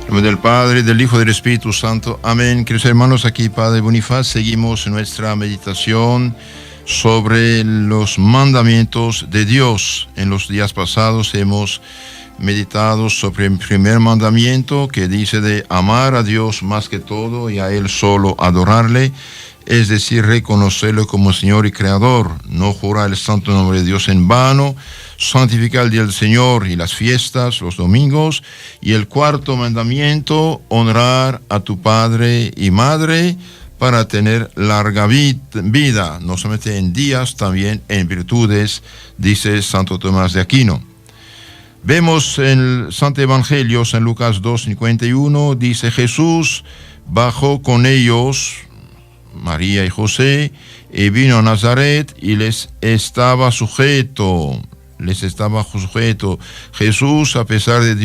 En nombre del Padre, del Hijo y del Espíritu Santo. Amén. Queridos hermanos, aquí Padre Bonifaz, seguimos nuestra meditación sobre los mandamientos de Dios. En los días pasados hemos meditado sobre el primer mandamiento, que dice de amar a Dios más que todo y a Él solo adorarle, es decir, reconocerlo como Señor y Creador, no jurar el santo nombre de Dios en vano, santificar el día del Señor y las fiestas, los domingos. Y el cuarto mandamiento, honrar a tu padre y madre para tener larga vida, no solamente en días, también en virtudes, dice Santo Tomás de Aquino. Vemos en el Santo Evangelio, en Lucas 2:51, dice: Jesús bajó con ellos, María y José, y vino a Nazaret y les estaba sujeto. Jesús, a pesar de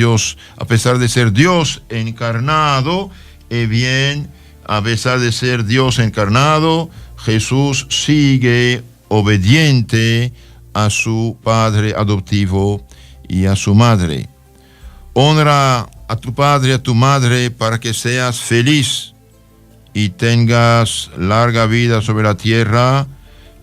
ser Dios encarnado, a pesar de ser Dios encarnado, Jesús sigue obediente a su padre adoptivo y a su madre. Honra a tu padre y a tu madre para que seas feliz y tengas larga vida sobre la tierra.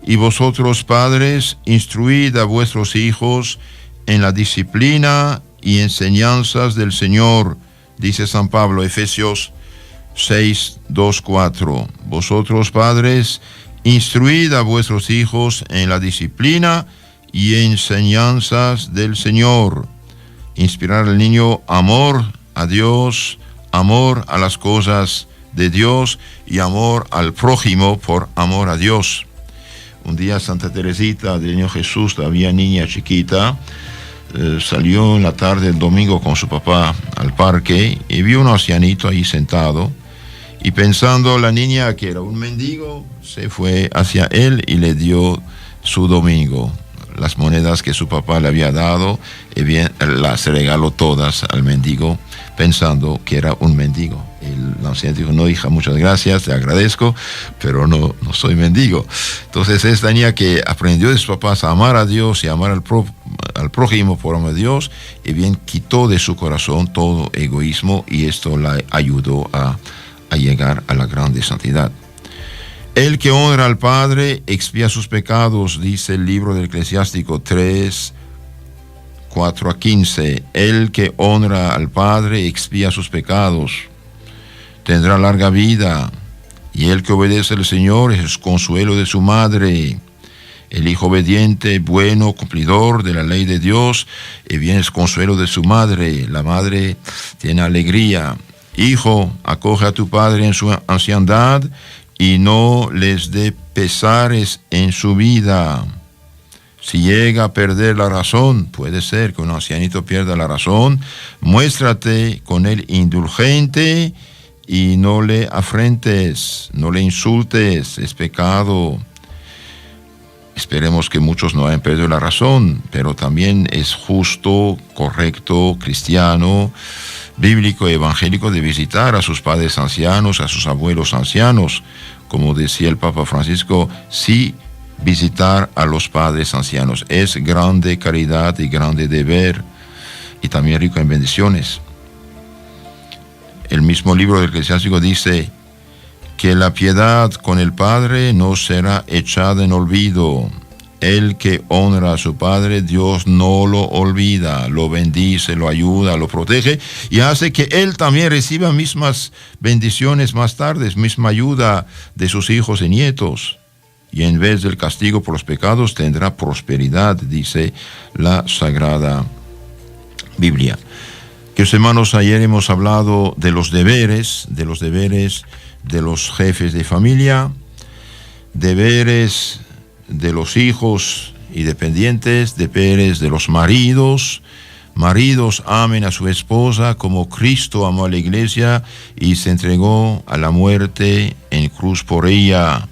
Y vosotros, padres, instruid a vuestros hijos en la disciplina y enseñanzas del Señor, dice San Pablo, Efesios 6:2-4. Vosotros, padres, instruid a vuestros hijos en la disciplina y enseñanzas del Señor. Inspirar al niño amor a Dios, amor a las cosas de Dios y amor al prójimo por amor a Dios. Un día Santa Teresita del Niño Jesús, todavía niña chiquita, salió en la tarde del domingo con su papá al parque y vio un ancianito ahí sentado, y pensando la niña que era un mendigo, se fue hacia él y le dio su domingo. Las monedas que su papá le había dado, las regaló todas al mendigo, pensando que era un mendigo. El anciano dijo: no, hija, muchas gracias, te agradezco, pero no soy mendigo. Entonces esta niña, que aprendió de sus papás a amar a Dios y a amar al prójimo por amor a Dios, quitó de su corazón todo egoísmo, y esto la ayudó a llegar a la grande santidad. El que honra al Padre expía sus pecados, dice el libro del Eclesiástico 3:4-15. El que honra al Padre expía sus pecados, tendrá larga vida, y el que obedece al Señor es el consuelo de su madre. El hijo obediente, bueno, cumplidor de la ley de Dios, bien es consuelo de su madre. La madre tiene alegría. Hijo, acoge a tu padre en su anciandad y no les dé pesares en su vida. Si llega a perder la razón, puede ser que un ancianito pierda la razón, muéstrate con él indulgente y no le afrentes, no le insultes, es pecado. Esperemos que muchos no hayan perdido la razón, pero también es justo, correcto, cristiano, bíblico y evangélico de visitar a sus padres ancianos, a sus abuelos ancianos. Como decía el Papa Francisco, sí, visitar a los padres ancianos es grande caridad y grande deber, y también rico en bendiciones. El mismo libro del Eclesiástico dice que la piedad con el Padre no será echada en olvido. El que honra a su Padre, Dios no lo olvida, lo bendice, lo ayuda, lo protege, y hace que Él también reciba mismas bendiciones más tarde, misma ayuda de sus hijos y nietos. Y en vez del castigo por los pecados tendrá prosperidad, dice la Sagrada Biblia. Queridos hermanos, ayer hemos hablado de los deberes de los jefes de familia, deberes de los hijos y dependientes, deberes de los maridos. Maridos, amen a su esposa como Cristo amó a la iglesia y se entregó a la muerte en cruz por ella.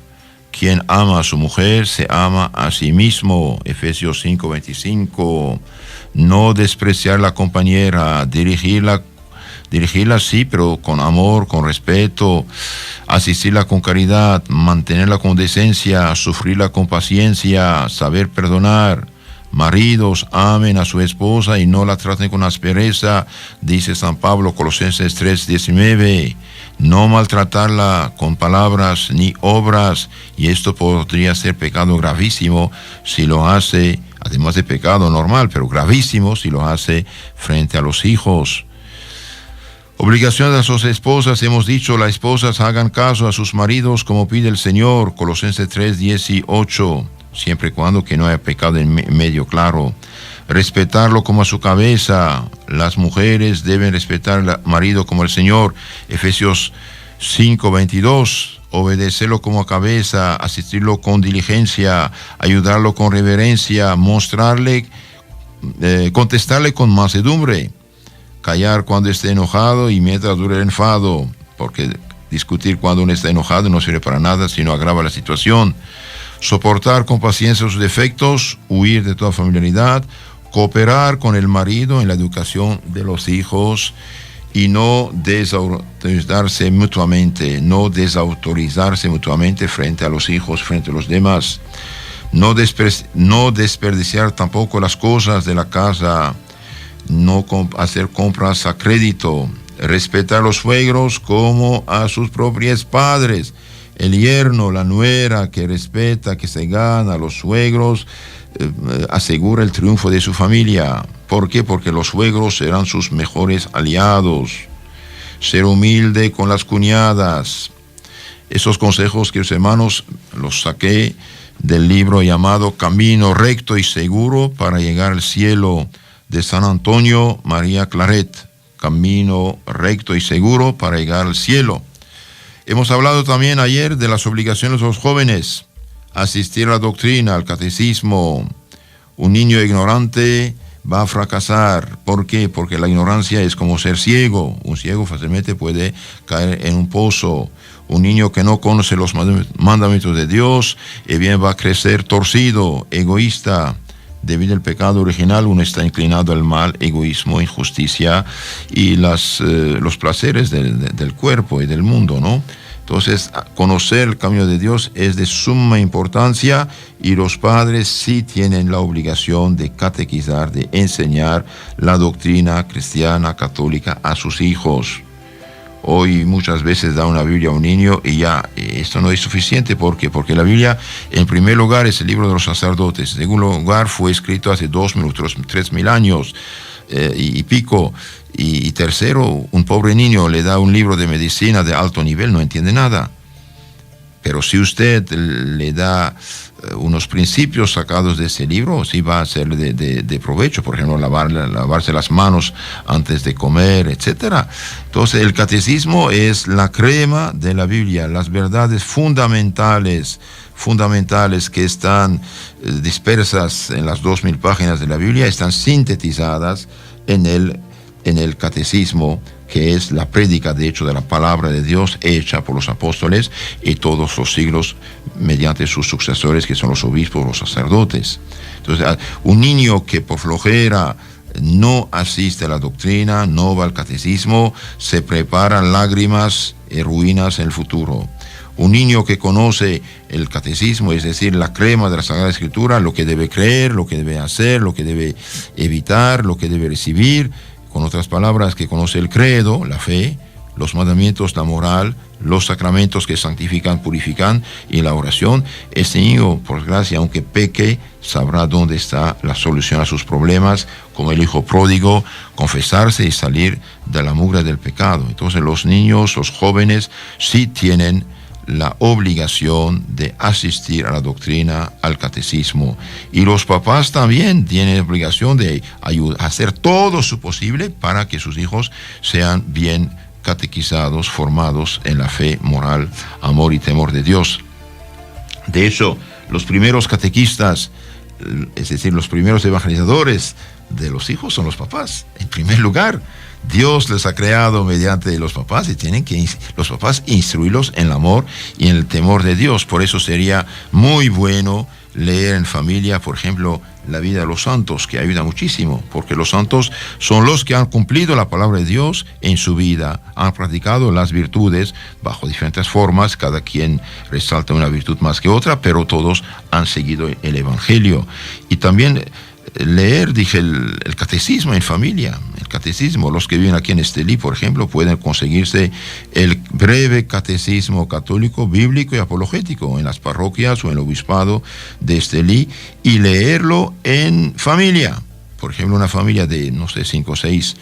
Quien ama a su mujer se ama a sí mismo, Efesios 5:25. No despreciar la compañera, dirigirla sí, pero con amor, con respeto, asistirla con caridad, mantenerla con decencia, sufrirla con paciencia, saber perdonar, Maridos, amen a su esposa y no la traten con aspereza, dice San Pablo, Colosenses 3:19. No maltratarla con palabras ni obras, y esto podría ser pecado gravísimo si lo hace, además de pecado normal, pero gravísimo si lo hace frente a los hijos. Obligaciones a sus esposas, hemos dicho, las esposas hagan caso a sus maridos como pide el Señor, Colosenses 3:18, siempre y cuando que no haya pecado en medio claro. Respetarlo como a su cabeza, las mujeres deben respetar al marido como el Señor, Efesios 5:22, obedecerlo como a cabeza, asistirlo con diligencia, ayudarlo con reverencia, mostrarle, contestarle con mansedumbre, callar cuando esté enojado y mientras dure el enfado, porque discutir cuando uno está enojado no sirve para nada, sino agrava la situación. Soportar con paciencia sus defectos, huir de toda familiaridad, cooperar con el marido en la educación de los hijos y no desautorizarse mutuamente frente a los hijos, frente a los demás. No desperdiciar tampoco las cosas de la casa, no hacer compras a crédito, respetar a los suegros como a sus propios padres. El yerno, la nuera que respeta, que se gana a los suegros, asegura el triunfo de su familia. ¿Por qué? Porque los suegros serán sus mejores aliados. Ser humilde con las cuñadas. Esos consejos, queridos hermanos, los saqué del libro llamado Camino recto y seguro para llegar al cielo, de San Antonio María Claret. Camino recto y seguro para llegar al cielo. Hemos hablado también ayer de las obligaciones de los jóvenes. Asistir a la doctrina, al catecismo. Un niño ignorante va a fracasar. ¿Por qué? Porque la ignorancia es como ser ciego. Un ciego fácilmente puede caer en un pozo. Un niño que no conoce los mandamientos de Dios, bien va a crecer torcido, egoísta. Debido al pecado original, uno está inclinado al mal, egoísmo, injusticia y los placeres del cuerpo y del mundo, ¿no? Entonces, conocer el camino de Dios es de suma importancia y los padres sí tienen la obligación de catequizar, de enseñar la doctrina cristiana católica a sus hijos. Hoy muchas veces da una Biblia a un niño y ya esto no es suficiente. ¿Por qué? Porque la Biblia, en primer lugar, es el libro de los sacerdotes. En segundo lugar, fue escrito hace 3.000 años y pico. Y tercero, un pobre niño le da un libro de medicina de alto nivel, no entiende nada. Pero si usted le da unos principios sacados de ese libro, sí va a ser de provecho. Por ejemplo, lavarse las manos antes de comer, etc. Entonces, el catecismo es la crema de la Biblia, las verdades fundamentales que están dispersas en las 2.000 páginas de la Biblia, están sintetizadas en el catecismo, que es la prédica, de hecho, de la palabra de Dios hecha por los apóstoles y todos los siglos mediante sus sucesores, que son los obispos, los sacerdotes. Entonces, un niño que por flojera no asiste a la doctrina, no va al catecismo, se preparan lágrimas y ruinas en el futuro. Un niño que conoce el catecismo, es decir, la crema de la Sagrada Escritura, lo que debe creer, lo que debe hacer, lo que debe evitar, lo que debe recibir, con otras palabras, que conoce el credo, la fe, los mandamientos, la moral, los sacramentos que santifican, purifican y la oración, este niño, por gracia, aunque peque, sabrá dónde está la solución a sus problemas, como el hijo pródigo, confesarse y salir de la mugre del pecado. Entonces los niños, los jóvenes, sí tienen la obligación de asistir a la doctrina, al catecismo. Y los papás también tienen la obligación de hacer todo su posible para que sus hijos sean bien catequizados, formados en la fe, moral, amor y temor de Dios. De hecho, los primeros catequistas, es decir, los primeros evangelizadores de los hijos son los papás, en primer lugar. Dios les ha creado mediante los papás y tienen que los papás instruirlos en el amor y en el temor de Dios. Por eso sería muy bueno leer en familia, por ejemplo, la vida de los santos, que ayuda muchísimo, porque los santos son los que han cumplido la palabra de Dios en su vida, han practicado las virtudes bajo diferentes formas, cada quien resalta una virtud más que otra, pero todos han seguido el Evangelio. Y también leer, dije, el catecismo en familia. El catecismo, los que viven aquí en Estelí, por ejemplo, pueden conseguirse el breve catecismo católico, bíblico y apologético en las parroquias o en el obispado de Estelí y leerlo en familia. Por ejemplo, una familia de, no sé, 5 o 6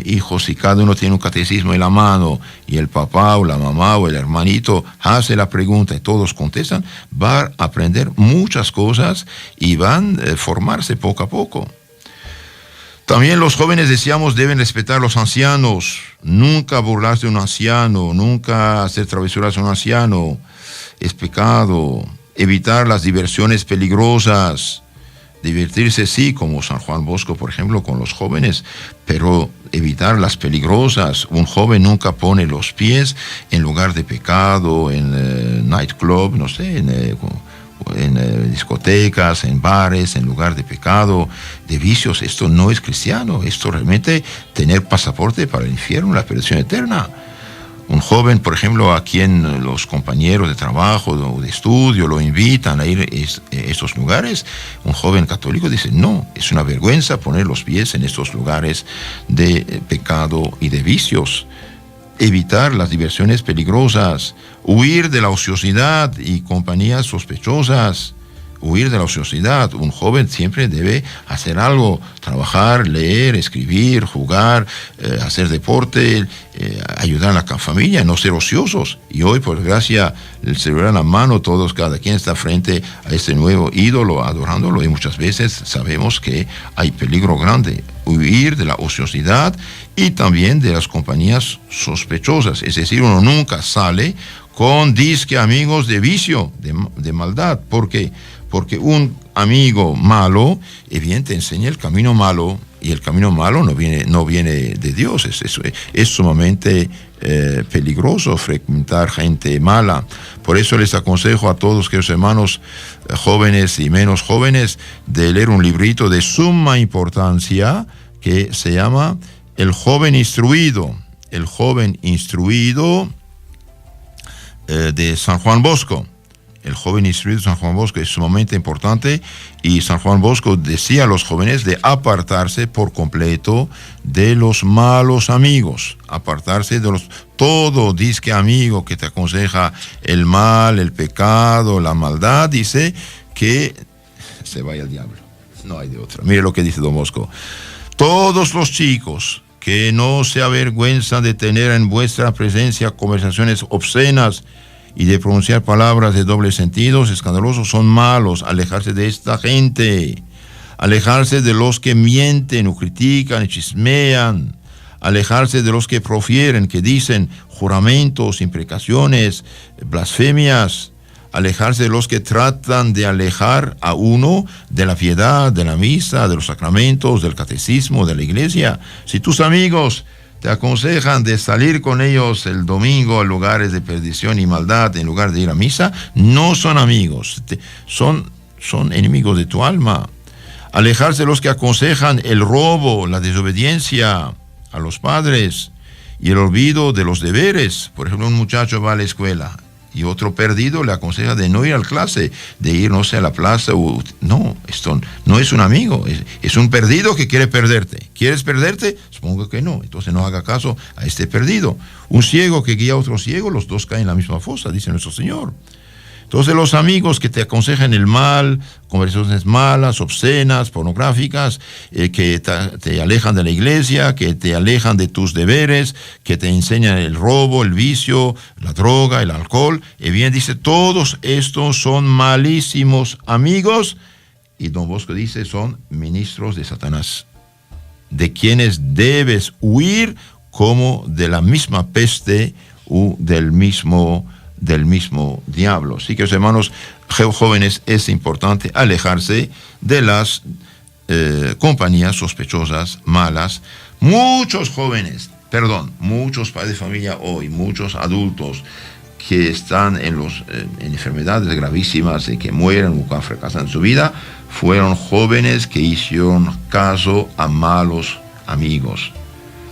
hijos, y cada uno tiene un catecismo en la mano, y el papá o la mamá o el hermanito hace la pregunta y todos contestan, va a aprender muchas cosas y van a formarse poco a poco. También los jóvenes, decíamos, deben respetar a los ancianos, nunca burlarse de un anciano, nunca hacer travesuras a un anciano, es pecado, evitar las diversiones peligrosas. Divertirse sí, como San Juan Bosco, por ejemplo, con los jóvenes, pero evitar las peligrosas. Un joven nunca pone los pies en lugar de pecado, en nightclub, no sé, en discotecas, en bares, en lugar de pecado, de vicios. Esto no es cristiano, esto realmente tener pasaporte para el infierno, la perdición eterna. Un joven, por ejemplo, a quien los compañeros de trabajo o de estudio lo invitan a ir a estos lugares, un joven católico dice, no, es una vergüenza poner los pies en estos lugares de pecado y de vicios. Evitar las diversiones peligrosas, huir de la ociosidad y compañías sospechosas. Huir de la ociosidad. Un joven siempre debe hacer algo, trabajar, leer, escribir, jugar, hacer deporte, ayudar a la familia, no ser ociosos. Y hoy, por desgracia, el celular en la mano, todos, cada quien está frente a este nuevo ídolo, adorándolo, y muchas veces sabemos que hay peligro grande. Huir de la ociosidad y también de las compañías sospechosas. Es decir, uno nunca sale con disque amigos de vicio, de maldad. ¿Por qué? Porque un amigo malo, evidentemente, te enseña el camino malo, y el camino malo no viene de Dios. Es sumamente peligroso frecuentar gente mala. Por eso les aconsejo a todos, queridos hermanos, jóvenes y menos jóvenes, de leer un librito de suma importancia que se llama El joven instruido. El joven instruido de San Juan Bosco. El joven instruido de San Juan Bosco es sumamente importante, y San Juan Bosco decía a los jóvenes de apartarse por completo de los malos amigos, apartarse de todo disque amigo que te aconseja el mal, el pecado, la maldad, dice que se vaya al diablo, no hay de otra. Mire lo que dice Don Bosco: todos los chicos que no se avergüenzan de tener en vuestra presencia conversaciones obscenas y de pronunciar palabras de doble sentido, escandalosos, son malos. Alejarse de esta gente, alejarse de los que mienten o critican y chismean, alejarse de los que profieren, que dicen juramentos, imprecaciones, blasfemias, alejarse de los que tratan de alejar a uno de la piedad, de la misa, de los sacramentos, del catecismo, de la iglesia. Si tus amigos te aconsejan de salir con ellos el domingo a lugares de perdición y maldad en lugar de ir a misa, no son amigos, son enemigos de tu alma. Alejarse de los que aconsejan el robo, la desobediencia a los padres y el olvido de los deberes. Por ejemplo, un muchacho va a la escuela y otro perdido le aconseja de no ir a la clase, de ir, no sé, a la plaza. No, esto no es un amigo, es un perdido que quiere perderte. ¿Quieres perderte? Supongo que no, entonces no haga caso a este perdido. Un ciego que guía a otro ciego, los dos caen en la misma fosa, dice nuestro Señor. Entonces los amigos que te aconsejan el mal, conversaciones malas, obscenas, pornográficas, que te alejan de la iglesia, que te alejan de tus deberes, que te enseñan el robo, el vicio, la droga, el alcohol, y bien dice, todos estos son malísimos amigos, y Don Bosco dice, son ministros de Satanás, de quienes debes huir como de la misma peste u del mismo diablo. Así que, hermanos jóvenes, es importante alejarse de las compañías sospechosas, malas. Muchos padres de familia hoy, muchos adultos que están en enfermedades gravísimas y que mueren o fracasan en su vida, fueron jóvenes que hicieron caso a malos amigos.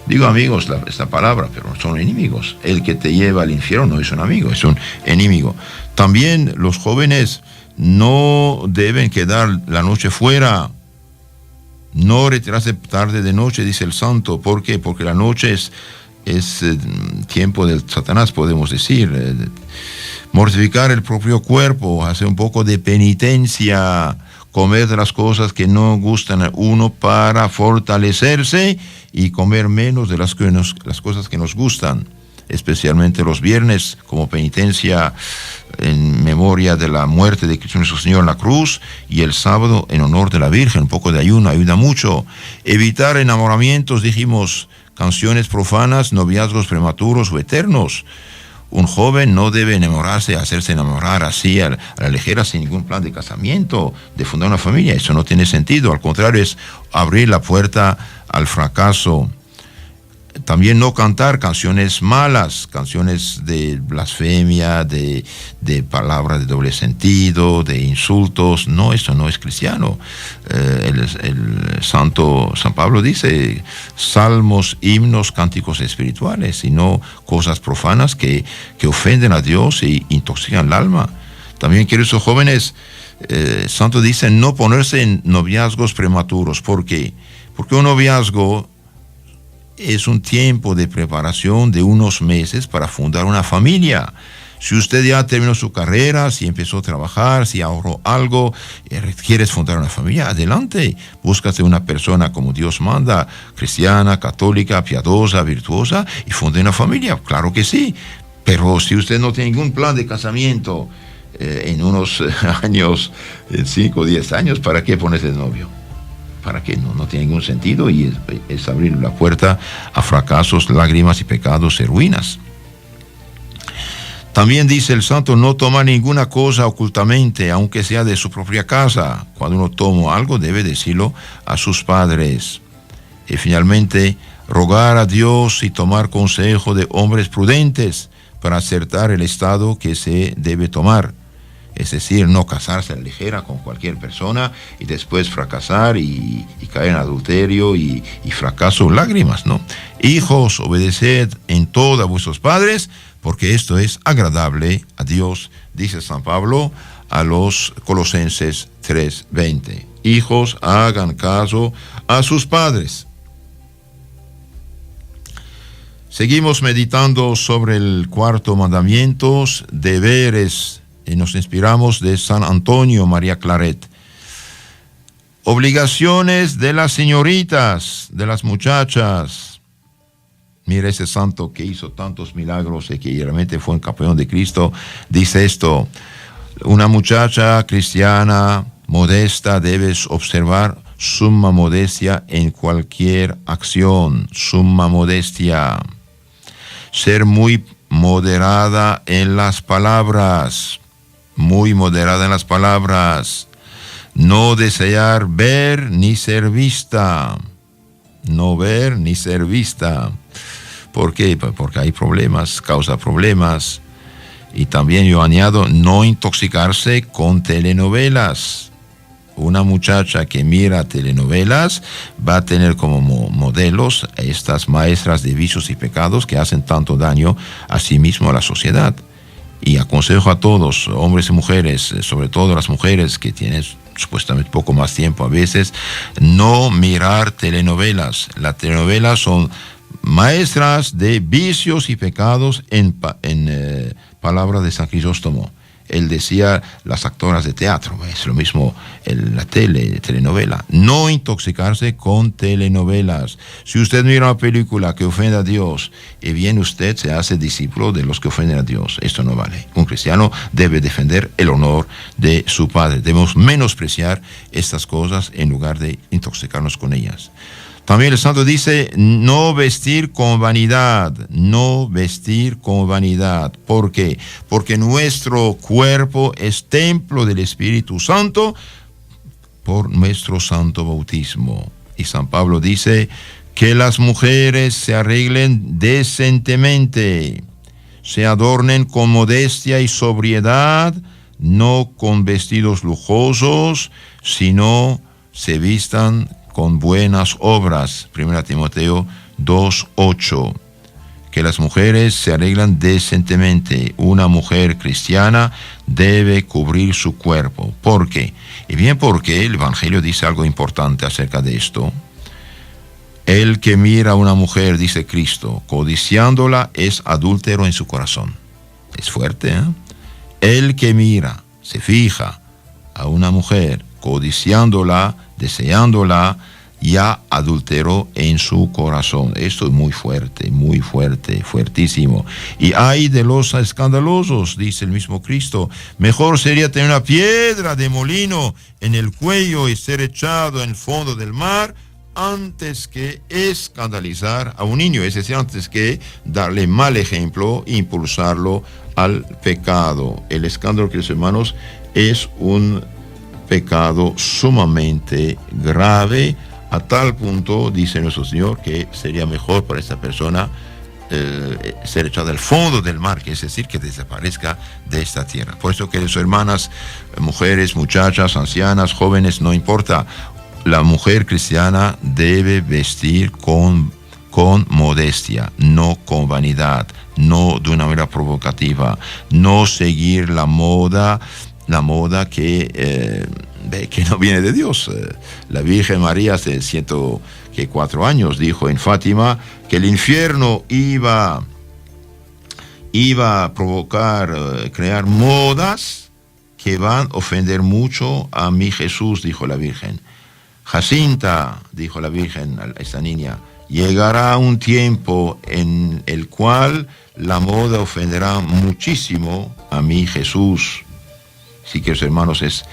Digo amigos, esta palabra, pero son enemigos. El que te lleva al infierno no es un amigo, es un enemigo. También los jóvenes no deben quedar la noche fuera. No retirarse tarde de noche, dice el santo. ¿Por qué? Porque la noche es tiempo del Satanás, podemos decir. Mortificar el propio cuerpo, hacer un poco de penitencia, comer de las cosas que no gustan a uno para fortalecerse y comer menos de las cosas que nos gustan, especialmente los viernes como penitencia en memoria de la muerte de Cristo nuestro Señor en la cruz, y el sábado en honor de la Virgen. Un poco de ayuno ayuda mucho. Evitar enamoramientos, dijimos, canciones profanas, noviazgos prematuros o eternos. Un joven no debe enamorarse, hacerse enamorar así a la ligera, sin ningún plan de casamiento, de fundar una familia. Eso no tiene sentido. Al contrario, es abrir la puerta al fracaso. También no cantar canciones malas, canciones de blasfemia, de palabras de doble sentido, de insultos. No, eso no es cristiano. El santo San Pablo dice salmos, himnos, cánticos espirituales, y no cosas profanas que ofenden a Dios y intoxican el alma. También, queridos jóvenes, santo dice no ponerse en noviazgos prematuros. ¿Por qué? Porque un noviazgo es un tiempo de preparación de unos meses para fundar una familia. Si usted ya terminó su carrera, si empezó a trabajar, si ahorró algo, quieres fundar una familia, adelante. Búscate una persona como Dios manda, cristiana, católica, piadosa, virtuosa, y funde una familia. Claro que sí. Pero si usted no tiene ningún plan de casamiento en unos años, 5 o 10 años, ¿para qué ponerse de novio? ¿Para qué? No tiene ningún sentido, y es abrir la puerta a fracasos, lágrimas y pecados y ruinas. También dice el santo no tomar ninguna cosa ocultamente, aunque sea de su propia casa. Cuando uno toma algo debe decirlo a sus padres. Y finalmente, rogar a Dios y tomar consejo de hombres prudentes para acertar el estado que se debe tomar. Es decir, no casarse a la ligera con cualquier persona y después fracasar y caer en adulterio y fracaso, lágrimas, ¿no? Hijos, obedeced en todo a vuestros padres, porque esto es agradable a Dios, dice San Pablo a los Colosenses 3:20. Hijos, hagan caso a sus padres. Seguimos meditando sobre el cuarto mandamiento, deberes. Y nos inspiramos de San Antonio María Claret. Obligaciones de las señoritas, de las muchachas. Mira, ese santo que hizo tantos milagros y que realmente fue un campeón de Cristo, dice esto: una muchacha cristiana modesta debe observar suma modestia en cualquier acción, suma modestia. Ser muy moderada en las palabras. Muy moderada en las palabras. No desear ver ni ser vista. No ver ni ser vista. ¿Por qué? Porque hay problemas, causa problemas. Y también yo añado, no intoxicarse con telenovelas. Una muchacha que mira telenovelas va a tener como modelos a estas maestras de vicios y pecados que hacen tanto daño a sí mismo a la sociedad. Y aconsejo a todos, hombres y mujeres, sobre todo las mujeres que tienen supuestamente poco más tiempo a veces, no mirar telenovelas. Las telenovelas son maestras de vicios y pecados en palabras de San Crisóstomo. Él decía las actoras de teatro, es lo mismo la telenovela. No intoxicarse con telenovelas. Si usted mira una película que ofende a Dios, y bien usted se hace discípulo de los que ofenden a Dios. Esto no vale. Un cristiano debe defender el honor de su padre. Debemos menospreciar estas cosas en lugar de intoxicarnos con ellas. También el santo dice, no vestir con vanidad, no vestir con vanidad. ¿Por qué? Porque nuestro cuerpo es templo del Espíritu Santo por nuestro santo bautismo. Y San Pablo dice que las mujeres se arreglen decentemente, se adornen con modestia y sobriedad, no con vestidos lujosos, sino se vistan con buenas obras. 1 Timoteo 2:8. que las mujeres se arreglan decentemente. Una mujer cristiana debe cubrir su cuerpo. ¿Por qué? Y bien, porque el Evangelio dice algo importante acerca de esto. El que mira a una mujer, dice Cristo, codiciándola, es adúltero en su corazón. Es fuerte, ¿eh? El que mira, se fija a una mujer, codiciándola, deseándola, ya adulteró en su corazón. Esto es muy fuerte, fuertísimo. Y ay de los escandalosos, dice el mismo Cristo, mejor sería tener una piedra de molino en el cuello y ser echado en el fondo del mar antes que escandalizar a un niño, es decir, antes que darle mal ejemplo e impulsarlo al pecado. El escándalo, queridos hermanos, es un pecado sumamente grave, a tal punto, dice nuestro Señor, que sería mejor para esta persona ser echada al fondo del mar, que es decir, que desaparezca de esta tierra. Por eso, queridas hermanas, mujeres, muchachas, ancianas, jóvenes, no importa, la mujer cristiana debe vestir con modestia, no con vanidad, no de una manera provocativa, no seguir la moda que no viene de Dios. La Virgen María hace 104 años dijo en Fátima que el infierno iba a provocar, crear modas que van a ofender mucho a mi Jesús, dijo la Virgen. Jacinta, dijo la Virgen a esta niña, llegará un tiempo en el cual la moda ofenderá muchísimo a mi Jesús. Sí, queridos hermanos, es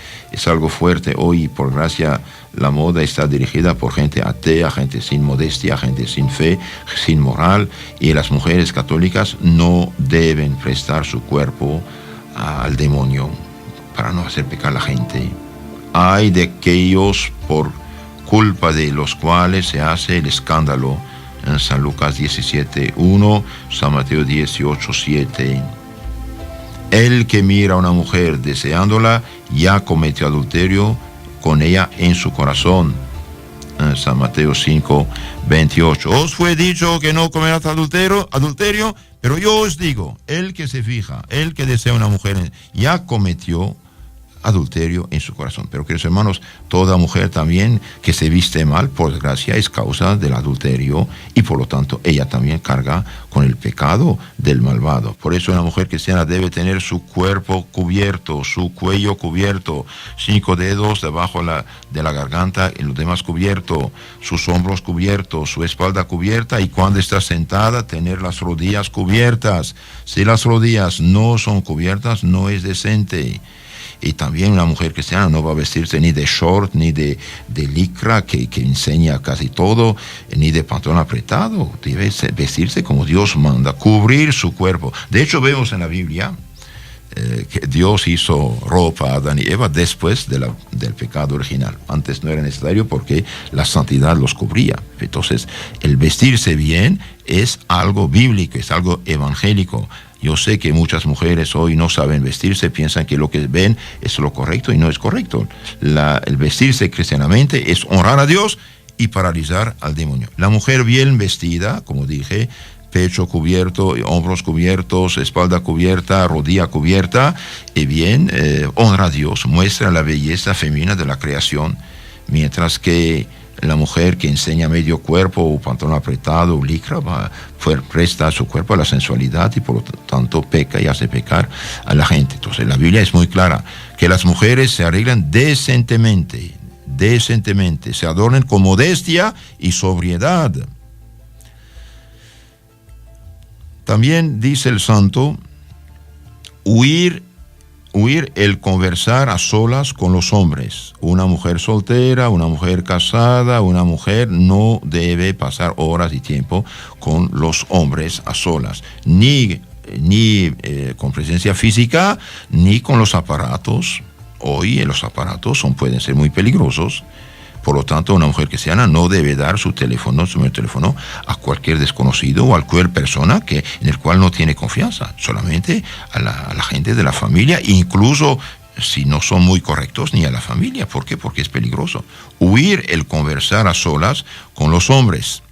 algo fuerte. Hoy, por gracia, la moda está dirigida por gente atea, gente sin modestia, gente sin fe, sin moral, y las mujeres católicas no deben prestar su cuerpo al demonio para no hacer pecar a la gente. Hay de aquellos por culpa de los cuales se hace el escándalo. En San Lucas 17:1, San Mateo 18:7. El que mira a una mujer deseándola ya cometió adulterio con ella en su corazón. En San Mateo 5:28. Os fue dicho que no comerás adulterio, pero yo os digo, el que se fija, el que desea una mujer, ya cometió adulterio en su corazón. Pero, queridos hermanos, toda mujer también que se viste mal, por desgracia, es causa del adulterio, y por lo tanto ella también carga con el pecado del malvado. Por eso una mujer cristiana debe tener su cuerpo cubierto, su cuello cubierto, 5 dedos debajo de la garganta y los demás cubiertos, sus hombros cubiertos, su espalda cubierta, y cuando está sentada tener las rodillas cubiertas. Si las rodillas no son cubiertas, no es decente. Y también una mujer cristiana no va a vestirse ni de short, ni de licra que enseña casi todo, ni de pantalón apretado. Debe vestirse como Dios manda, cubrir su cuerpo. De hecho, vemos en la Biblia que Dios hizo ropa a Adán y Eva después del pecado original. Antes no era necesario porque la santidad los cubría. Entonces, el vestirse bien es algo bíblico, es algo evangélico. Yo sé que muchas mujeres hoy no saben vestirse, piensan que lo que ven es lo correcto, y no es correcto. El vestirse cristianamente es honrar a Dios y paralizar al demonio. La mujer bien vestida, como dije, pecho cubierto, hombros cubiertos, espalda cubierta, rodilla cubierta, y bien, honra a Dios, muestra la belleza femenina de la creación, mientras que la mujer que enseña medio cuerpo o pantalón apretado o licra presta a su cuerpo a la sensualidad, y por lo tanto peca y hace pecar a la gente. Entonces la Biblia es muy clara, que las mujeres se arreglan decentemente, se adornen con modestia y sobriedad. También dice el santo, huir el conversar a solas con los hombres. Una mujer soltera, una mujer casada, una mujer no debe pasar horas y tiempo con los hombres a solas, ni con presencia física, ni con los aparatos. Hoy los aparatos pueden ser muy peligrosos. Por lo tanto, una mujer cristiana no debe dar su número de teléfono a cualquier desconocido o a cualquier persona en el cual no tiene confianza, solamente a la gente de la familia, incluso si no son muy correctos, ni a la familia. ¿Por qué? Porque es peligroso. Huir el conversar a solas con los hombres.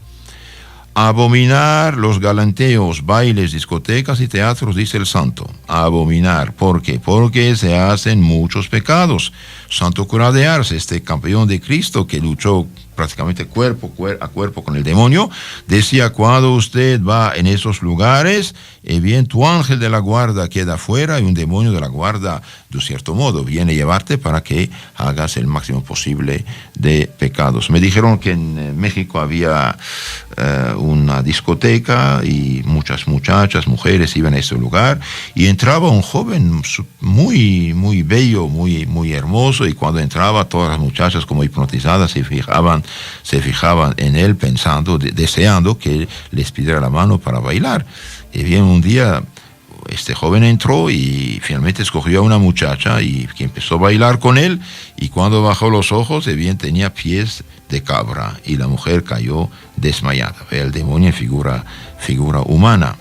Abominar los galanteos, bailes, discotecas y teatros, dice el santo. Abominar. ¿Por qué? Porque se hacen muchos pecados. Santo Cura de Ars, este campeón de Cristo que luchó prácticamente cuerpo a cuerpo con el demonio, decía: cuando usted va en esos lugares, bien, tu ángel de la guarda queda afuera y un demonio de la guarda, de cierto modo, viene a llevarte para que hagas el máximo posible de pecados. Me dijeron que en México había una discoteca y muchas muchachas, mujeres iban a ese lugar y entraba un joven muy, muy bello, muy, muy hermoso, y cuando entraba todas las muchachas como hipnotizadas se fijaban en él pensando, deseando que les pidiera la mano para bailar. Y bien, un día este joven entró y finalmente escogió a una muchacha y que empezó a bailar con él, y cuando bajó los ojos, bien, tenía pies de cabra y la mujer cayó desmayada. El demonio en figura humana.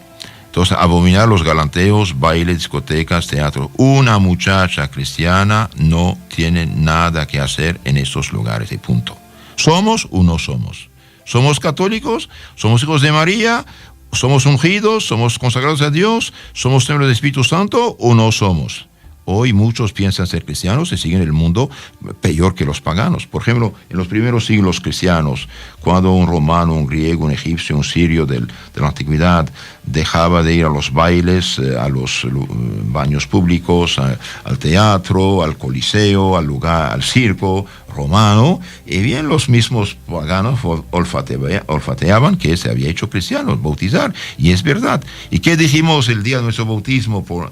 Entonces, abominar los galanteos, bailes, discotecas, teatro. Una muchacha cristiana no tiene nada que hacer en estos lugares, y punto. ¿Somos o no somos? ¿Somos católicos? ¿Somos hijos de María? ¿Somos ungidos? ¿Somos consagrados a Dios? ¿Somos templo del Espíritu Santo o no somos? Hoy muchos piensan ser cristianos y siguen el mundo peor que los paganos. Por ejemplo, en los primeros siglos cristianos, cuando un romano, un griego, un egipcio, un sirio de la antigüedad dejaba de ir a los bailes, a los baños públicos, al teatro, al coliseo, al circo romano, y bien, los mismos paganos olfateaban que se había hecho cristiano, bautizar, y es verdad. ¿Y qué dijimos el día de nuestro bautismo por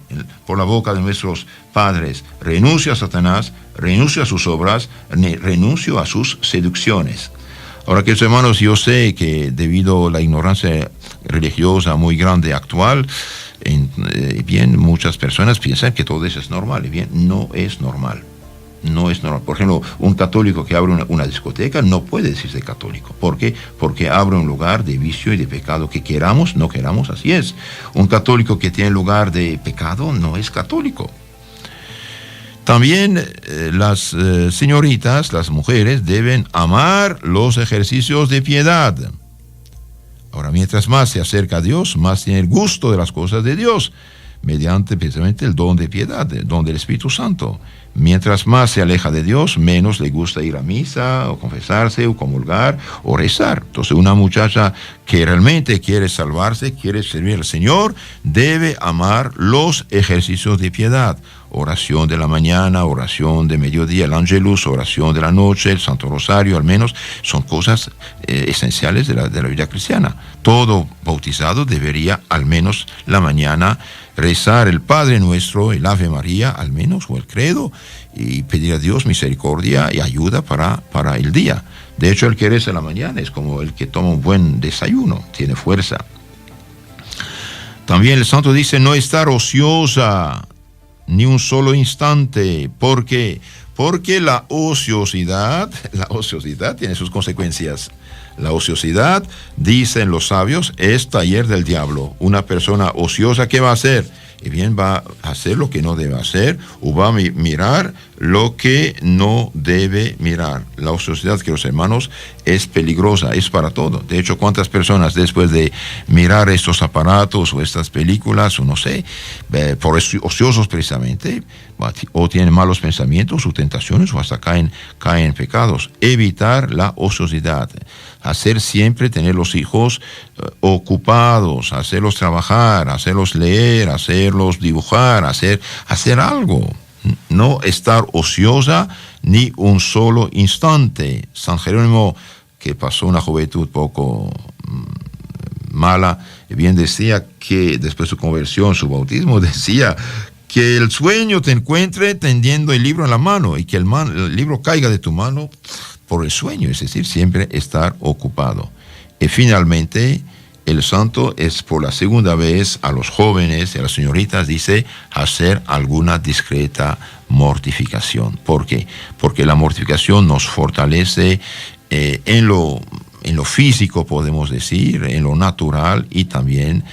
la boca de nuestros padres? Renuncio a Satanás, renuncio a sus obras, renuncio a sus seducciones. Ahora, queridos hermanos, yo sé que debido a la ignorancia religiosa muy grande actual, bien, muchas personas piensan que todo eso es normal, y bien, no es normal. No es normal. Por ejemplo, un católico que abre una discoteca no puede decirse católico. ¿Por qué? Porque abre un lugar de vicio y de pecado, que queramos, no queramos, así es. Un católico que tiene lugar de pecado no es católico. También las señoritas, las mujeres, deben amar los ejercicios de piedad. Ahora, mientras más se acerca a Dios, más tiene el gusto de las cosas de Dios, mediante precisamente el don de piedad, el don del Espíritu Santo. Mientras más se aleja de Dios, menos le gusta ir a misa, o confesarse, o comulgar, o rezar. Entonces, una muchacha que realmente quiere salvarse, quiere servir al Señor, debe amar los ejercicios de piedad. Oración de la mañana, oración de mediodía, el Angelus, oración de la noche, el Santo Rosario, al menos, son cosas esenciales de la vida cristiana. Todo bautizado debería, al menos la mañana, rezar el Padre Nuestro, el Ave María, al menos, o el Credo, y pedir a Dios misericordia y ayuda para el día. De hecho, el que reza en la mañana es como el que toma un buen desayuno, tiene fuerza. También el santo dice: no estar ociosa ni un solo instante. ¿Por qué? Porque la ociosidad tiene sus consecuencias. La ociosidad, dicen los sabios, es taller del diablo. Una persona ociosa, ¿qué va a hacer? Y bien, va a hacer lo que no debe hacer, o va a mirar lo que no debe mirar. La ociosidad, queridos hermanos, es peligrosa, es para todo. De hecho, ¿cuántas personas después de mirar estos aparatos o estas películas, o no sé, por ociosos precisamente, o tienen malos pensamientos o tentaciones, o hasta caen en pecados? Evitar la ociosidad. Hacer siempre, tener los hijos ocupados, hacerlos trabajar, hacerlos leer, hacerlos dibujar, hacer algo. No estar ociosa ni un solo instante. San Jerónimo, que pasó una juventud poco mala, bien decía que después de su conversión, su bautismo, decía que el sueño te encuentre tendiendo el libro en la mano, y que el libro caiga de tu mano por el sueño, es decir, siempre estar ocupado. Y finalmente, el santo es por la segunda vez a los jóvenes y a las señoritas, dice, hacer alguna discreta mortificación. ¿Por qué? Porque la mortificación nos fortalece en lo físico, podemos decir, en lo natural, y también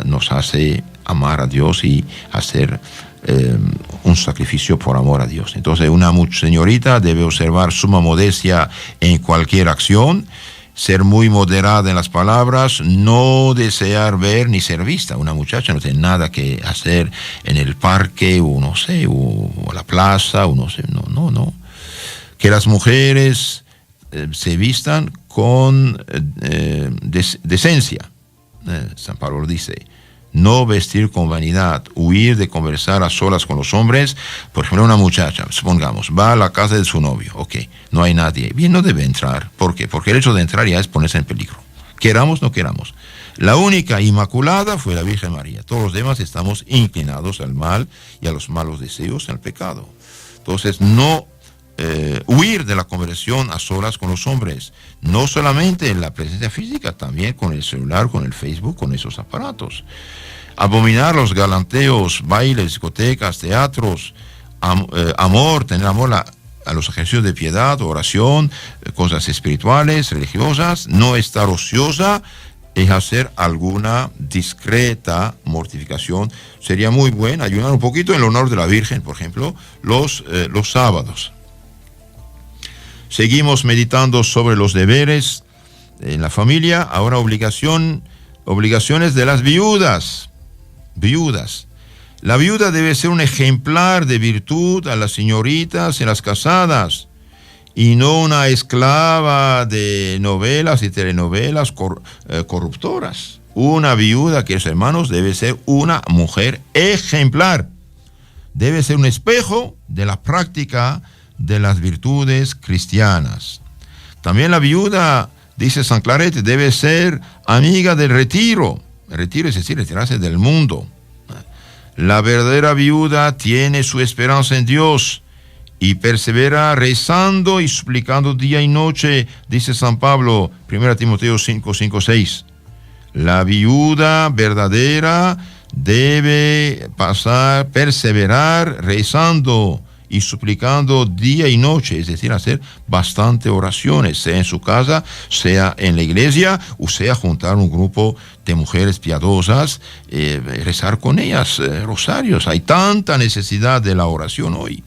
nos hace amar a Dios y hacer un sacrificio por amor a Dios. Entonces, una señorita debe observar suma modestia en cualquier acción, ser muy moderada en las palabras, no desear ver ni ser vista. Una muchacha no tiene nada que hacer en el parque, o no sé, o a la plaza, o no sé, no. Que las mujeres se vistan con decencia. San Pablo dice, no vestir con vanidad, huir de conversar a solas con los hombres. Por ejemplo, una muchacha, supongamos, va a la casa de su novio, no hay nadie, bien, no debe entrar. ¿Por qué? Porque el hecho de entrar ya es ponerse en peligro. Queramos, no queramos. La única inmaculada fue la Virgen María. Todos los demás estamos inclinados al mal y a los malos deseos, al pecado. Entonces, no huir de la conversión a solas con los hombres, no solamente en la presencia física, también con el celular, con el Facebook, con esos aparatos. Abominar los galanteos, bailes, discotecas, teatros, tener amor a los ejercicios de piedad, oración, cosas espirituales, religiosas, no estar ociosa, es hacer alguna discreta mortificación. Sería muy bueno ayunar un poquito en el honor de la Virgen, por ejemplo, los sábados. Seguimos meditando sobre los deberes en la familia. Ahora obligaciones de las viudas. La viuda debe ser un ejemplar de virtud a las señoritas y las casadas, y no una esclava de novelas y telenovelas corruptoras. Una viuda, queridos hermanos, debe ser una mujer ejemplar. Debe ser un espejo de la práctica de las virtudes cristianas. También la viuda, dice San Clarete, debe ser amiga del retiro. El retiro es decir, retirarse del mundo. La verdadera viuda tiene su esperanza en Dios y persevera rezando y suplicando día y noche, dice San Pablo, 1 Timoteo 5, 6. La viuda verdadera debe perseverar rezando y suplicando día y noche, es decir, hacer bastante oraciones, sea en su casa, sea en la iglesia, o sea juntar un grupo de mujeres piadosas, rezar con ellas rosarios. Hay tanta necesidad de la oración hoy.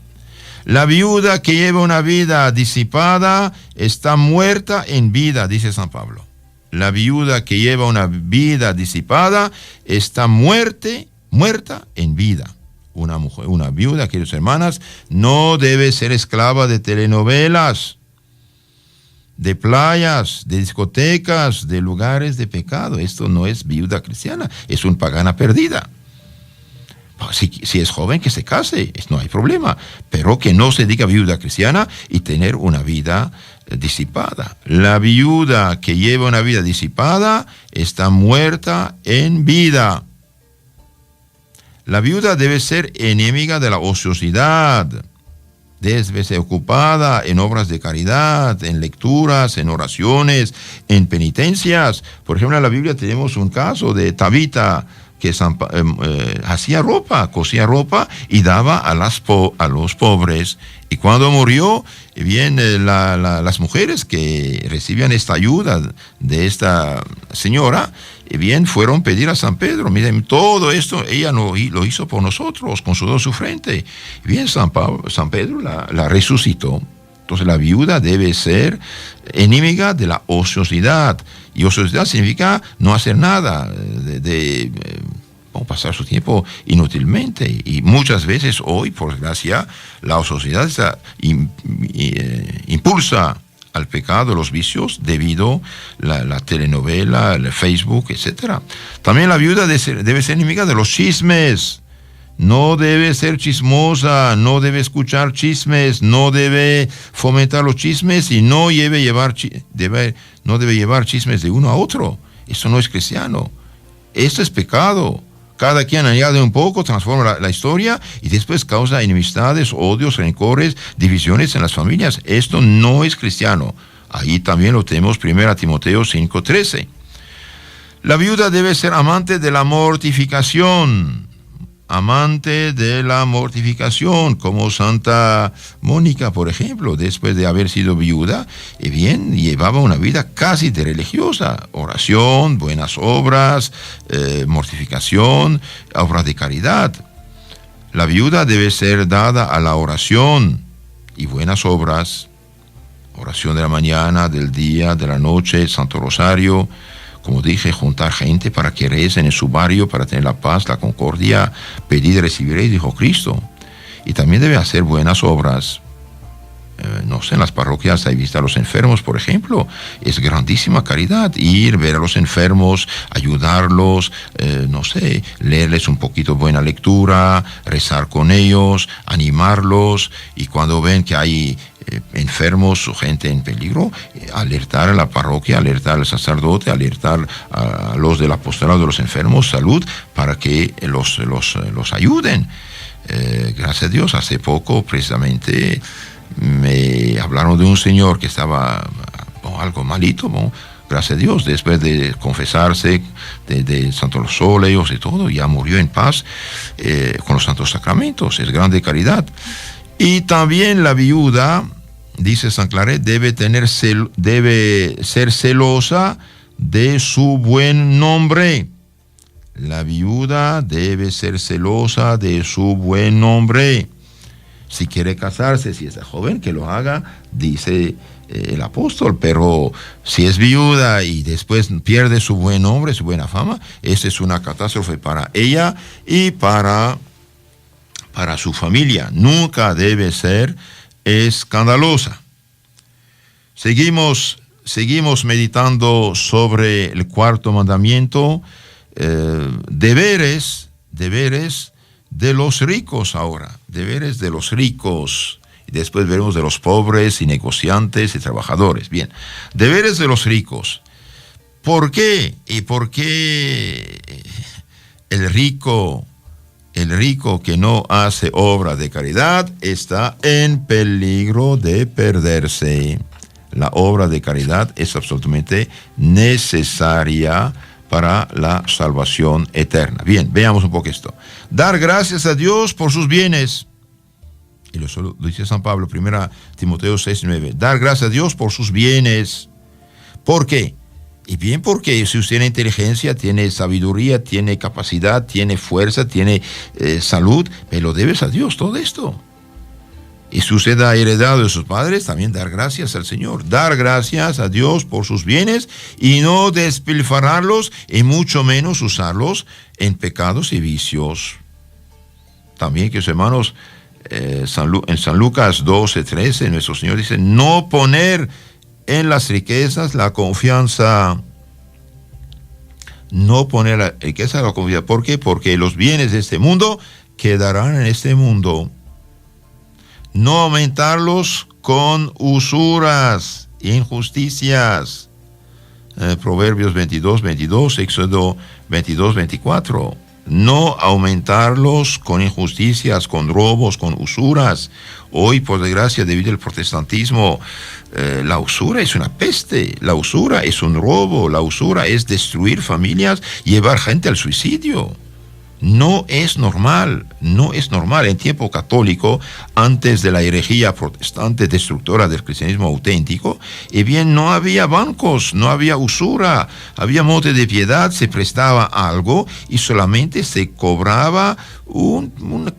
La viuda que lleva una vida disipada está muerta en vida, dice San Pablo. La viuda que lleva una vida disipada está muerta en vida. Una viuda, queridos hermanas, no debe ser esclava de telenovelas, de playas, de discotecas, de lugares de pecado. Esto no es viuda cristiana, es una pagana perdida. Si es joven, que se case, no hay problema, pero que no se diga viuda cristiana y tener una vida disipada. La viuda que lleva una vida disipada está muerta en vida. La viuda debe ser enemiga de la ociosidad, debe ser ocupada en obras de caridad, en lecturas, en oraciones, en penitencias. Por ejemplo, en la Biblia tenemos un caso de Tabita, que hacía ropa, cosía ropa y daba a los pobres. Y cuando murió, bien, las mujeres que recibían esta ayuda de esta señora, bien, fueron a pedir a San Pedro, miren, todo esto ella lo hizo por nosotros, con sudor de su frente. Bien, San Pedro la resucitó. Entonces la viuda debe ser enemiga de la ociosidad. Y ociosidad significa no hacer nada, pasar su tiempo inútilmente. Y muchas veces hoy, por desgracia, la ociosidad impulsa al pecado, los vicios, debido a la telenovela, el Facebook, etc. También la viuda debe ser enemiga de los chismes. No debe ser chismosa, no debe escuchar chismes, no debe fomentar los chismes y no debe llevar chismes de uno a otro. Eso no es cristiano. Esto es pecado. Cada quien añade un poco, transforma la historia y después causa enemistades, odios, rencores, divisiones en las familias. Esto no es cristiano. Ahí también lo tenemos 1 Timoteo 5:13. La viuda debe ser amante de la mortificación. Amante de la mortificación, como Santa Mónica, por ejemplo, después de haber sido viuda, bien, llevaba una vida casi de religiosa, oración, buenas obras, mortificación, obras de caridad. La viuda debe ser dada a la oración y buenas obras, oración de la mañana, del día, de la noche, Santo Rosario. Como dije, juntar gente para que recen en su barrio, para tener la paz, la concordia. Pedid y recibiréis, dijo Cristo. Y también debe hacer buenas obras. No sé, en las parroquias hay visita a los enfermos, por ejemplo. Es grandísima caridad. Ir, ver a los enfermos, ayudarlos, no sé, leerles un poquito buena lectura, rezar con ellos, animarlos. Y cuando ven que hay enfermos o gente en peligro, alertar a la parroquia, alertar al sacerdote, alertar a los del apostolado de los enfermos, salud, para que los ayuden. Gracias a Dios, hace poco precisamente me hablaron de un señor que estaba algo malito, gracias a Dios, después de confesarse de santos óleos y todo, ya murió en paz con los santos sacramentos. Es grande caridad. Y también la viuda, dice San Claret, debe ser celosa de su buen nombre. La viuda debe ser celosa de su buen nombre. Si quiere casarse, si es joven, que lo haga, dice el apóstol. Pero si es viuda y después pierde su buen nombre, su buena fama, esa es una catástrofe para ella y para su familia. Nunca debe ser escandalosa. Seguimos meditando sobre el cuarto mandamiento, deberes de los ricos ahora, deberes de los ricos, y después veremos de los pobres y negociantes y trabajadores. Bien, deberes de los ricos. ¿Por qué? ¿Y por qué el rico que no hace obra de caridad está en peligro de perderse? La obra de caridad es absolutamente necesaria para la salvación eterna. Bien, veamos un poco esto. Dar gracias a Dios por sus bienes. Y lo dice San Pablo, 1 Timoteo 6:9. Dar gracias a Dios por sus bienes. ¿Por qué? Y bien, porque si usted tiene inteligencia, tiene sabiduría, tiene capacidad, tiene fuerza, tiene salud, me lo debes a Dios todo esto. Y si usted ha heredado de sus padres, también dar gracias al Señor. Dar gracias a Dios por sus bienes y no despilfarrarlos y mucho menos usarlos en pecados y vicios. También, que hermanos, en San Lucas 12:13, nuestro Señor dice, no poner en las riquezas la confianza. No poner la riqueza la confianza. ¿Por qué? Porque los bienes de este mundo quedarán en este mundo. No aumentarlos con usuras, injusticias. Proverbios 22:22, Éxodo 22:24. No aumentarlos con injusticias, con robos, con usuras. Hoy, por desgracia, debido al protestantismo, la usura es una peste, la usura es un robo, la usura es destruir familias, llevar gente al suicidio. No es normal. En tiempo católico, antes de la herejía protestante destructora del cristianismo auténtico, bien, no había bancos, no había usura, había monte de piedad, se prestaba algo y solamente se cobraba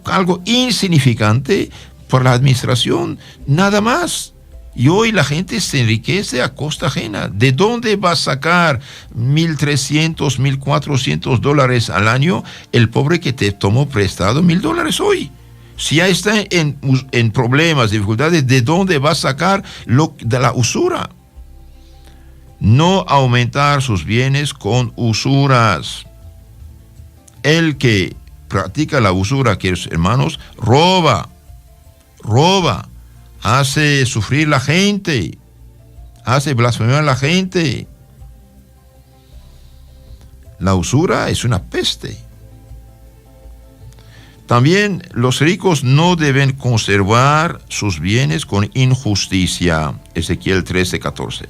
algo insignificante por la administración, nada más. Y hoy la gente se enriquece a costa ajena. ¿De dónde va a sacar $1,300, $1,400 al año el pobre que te tomó prestado $1,000 hoy? Si ya está en problemas, dificultades, ¿de dónde va a sacar de la usura? No aumentar sus bienes con usuras. El que practica la usura, queridos hermanos, roba. Hace sufrir la gente, hace blasfemar a la gente. La usura es una peste. También los ricos no deben conservar sus bienes con injusticia. Ezequiel 13:14.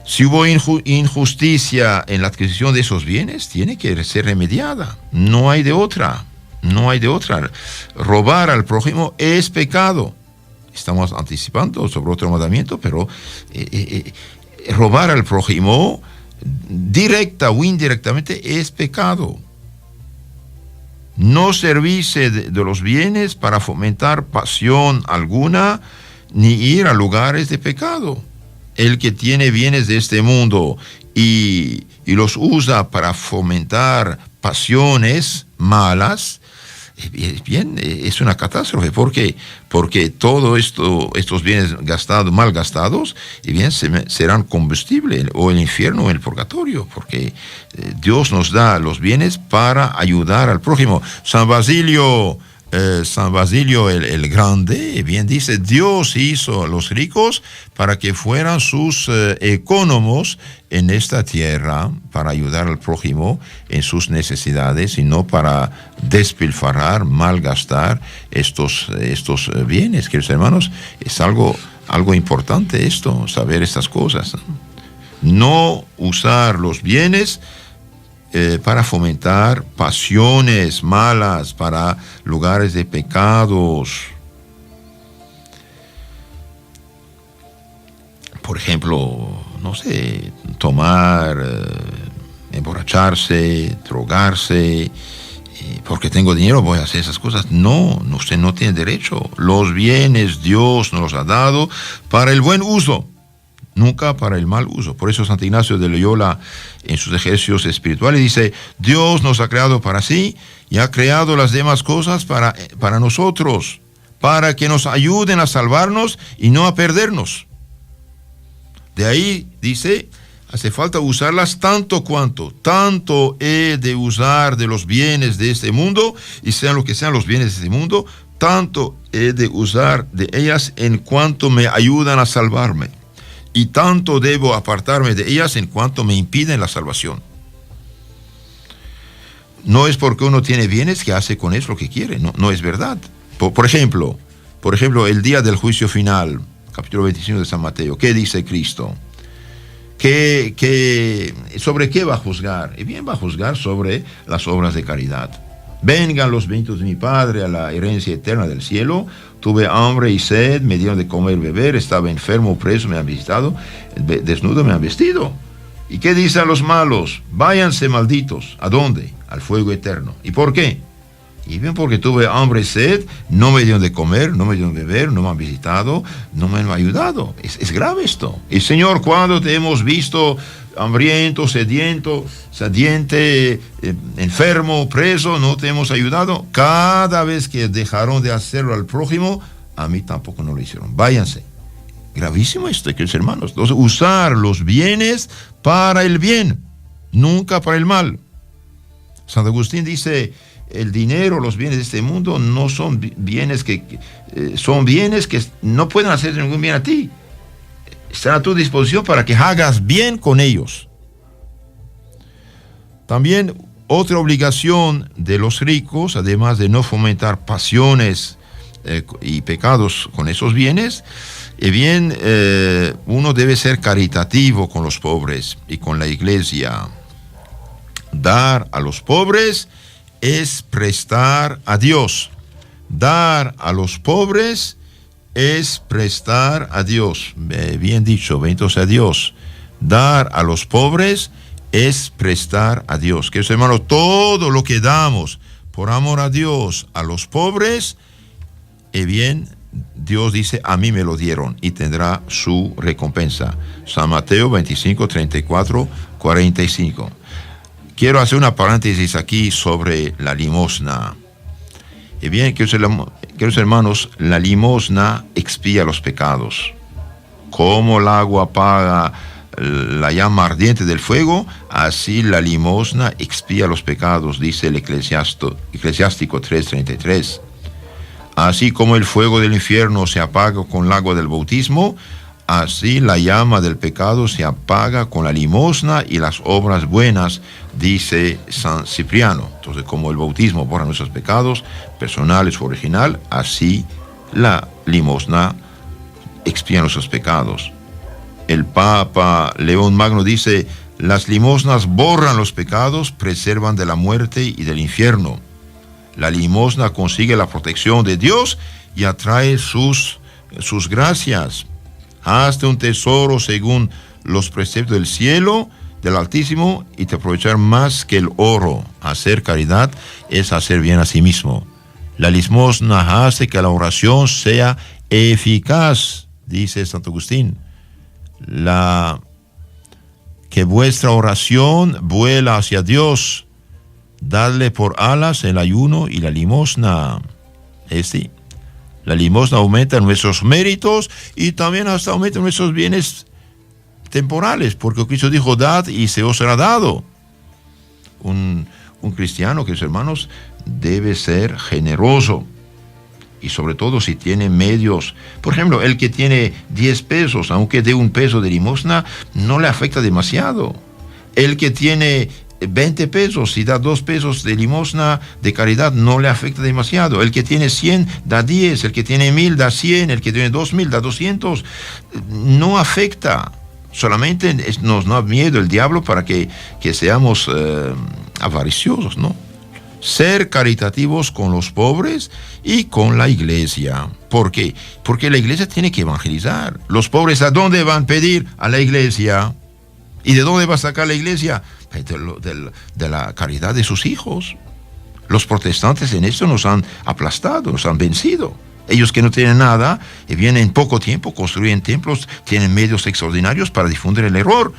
Si hubo injusticia en la adquisición de esos bienes, tiene que ser remediada. No hay de otra. Robar al prójimo es pecado. Estamos anticipando sobre otro mandamiento, pero robar al prójimo, directa o indirectamente, es pecado. No servirse de los bienes para fomentar pasión alguna, ni ir a lugares de pecado. El que tiene bienes de este mundo y los usa para fomentar pasiones malas, bien, es una catástrofe. ¿Por qué? Porque todo estos bienes mal gastados, bien, serán combustible o el infierno o el purgatorio, porque Dios nos da los bienes para ayudar al prójimo. San Basilio el Grande, bien dice, Dios hizo a los ricos para que fueran sus ecónomos en esta tierra, para ayudar al prójimo en sus necesidades y no para despilfarrar, malgastar estos bienes. Queridos hermanos, es algo importante esto, saber estas cosas. No usar los bienes para fomentar pasiones malas, para lugares de pecados. Por ejemplo, no sé, tomar, emborracharse, drogarse. Porque tengo dinero voy a hacer esas cosas. No, usted no tiene derecho. Los bienes Dios nos los ha dado para el buen uso, nunca para el mal uso. Por eso Santo Ignacio de Loyola, en sus ejercicios espirituales, dice: Dios nos ha creado para sí y ha creado las demás cosas para nosotros, para que nos ayuden a salvarnos y no a perdernos. De ahí, dice, hace falta usarlas tanto he de usar de los bienes de este mundo, y sean lo que sean los bienes de este mundo, tanto he de usar de ellas en cuanto me ayudan a salvarme. Y tanto debo apartarme de ellas en cuanto me impiden la salvación. No es porque uno tiene bienes que hace con eso lo que quiere, no es verdad. Por ejemplo, el día del juicio final, capítulo 25 de San Mateo, ¿qué dice Cristo? ¿Sobre qué va a juzgar? Y bien, va a juzgar sobre las obras de caridad. Vengan los benditos de mi Padre a la herencia eterna del cielo. Tuve hambre y sed, me dieron de comer y beber, estaba enfermo, preso, me han visitado, desnudo me han vestido. ¿Y qué dice a los malos? Váyanse malditos. ¿A dónde? Al fuego eterno. ¿Y por qué? Y bien, porque tuve hambre y sed, no me dieron de comer, no me dieron de beber, no me han visitado, no me han ayudado. Es grave esto. Y Señor, ¿cuándo te hemos visto hambriento, sediente, enfermo, preso, no te hemos ayudado? Cada vez que dejaron de hacerlo al prójimo, a mí tampoco no lo hicieron. Váyanse. Gravísimo esto, queridos hermanos. Entonces, usar los bienes para el bien, nunca para el mal. San Agustín dice: el dinero, los bienes de este mundo no son bienes son bienes que no pueden hacer ningún bien a ti. Están a tu disposición para que hagas bien con ellos. También otra obligación de los ricos, además de no fomentar pasiones y pecados con esos bienes, uno debe ser caritativo con los pobres y con la iglesia. Dar a los pobres es prestar a Dios. Dar a los pobres es prestar a Dios. Bien dicho, bendito sea Dios. Dar a los pobres es prestar a Dios. Queridos hermanos, todo lo que damos por amor a Dios a los pobres, Dios dice: a mí me lo dieron y tendrá su recompensa. San Mateo 25, 34, 45. Quiero hacer una paréntesis aquí sobre la limosna. Queridos hermanos, la limosna expía los pecados. Como el agua apaga la llama ardiente del fuego, así la limosna expía los pecados, dice el Eclesiástico 3:33. Así como el fuego del infierno se apaga con el agua del bautismo, así la llama del pecado se apaga con la limosna y las obras buenas, dice San Cipriano. Entonces, como el bautismo borra nuestros pecados personales o original, así la limosna expía nuestros pecados. El Papa León Magno dice: las limosnas borran los pecados, preservan de la muerte y del infierno. La limosna consigue la protección de Dios y atrae sus gracias. Hazte un tesoro según los preceptos del cielo, del Altísimo, y te aprovechar más que el oro. Hacer caridad es hacer bien a sí mismo. La limosna hace que la oración sea eficaz, dice Santo Agustín, que vuestra oración vuela hacia Dios. Dadle por alas el ayuno y la limosna. Sí, la limosna aumenta nuestros méritos y también hasta aumenta nuestros bienes temporales, porque Cristo dijo, dad y se os será dado. Un cristiano, queridos hermanos, debe ser generoso, y sobre todo si tiene medios. Por ejemplo, el que tiene 10 pesos, aunque dé un peso de limosna, no le afecta demasiado. El que tiene 20 pesos, si da 2 pesos de limosna, de caridad, no le afecta demasiado. El que tiene 100, da 10. El que tiene 1000, da 100. El que tiene 2000, da 200. No afecta. Solamente nos da miedo el diablo para que seamos avariciosos, ¿no? Ser caritativos con los pobres y con la iglesia. ¿Por qué? Porque la iglesia tiene que evangelizar. Los pobres, ¿a dónde van a pedir? A la iglesia. ¿Y de dónde va a sacar la iglesia? De la caridad de sus hijos. Los protestantes en esto nos han aplastado, nos han vencido. Ellos que no tienen nada, vienen en poco tiempo, construyen templos, tienen medios extraordinarios para difundir el error.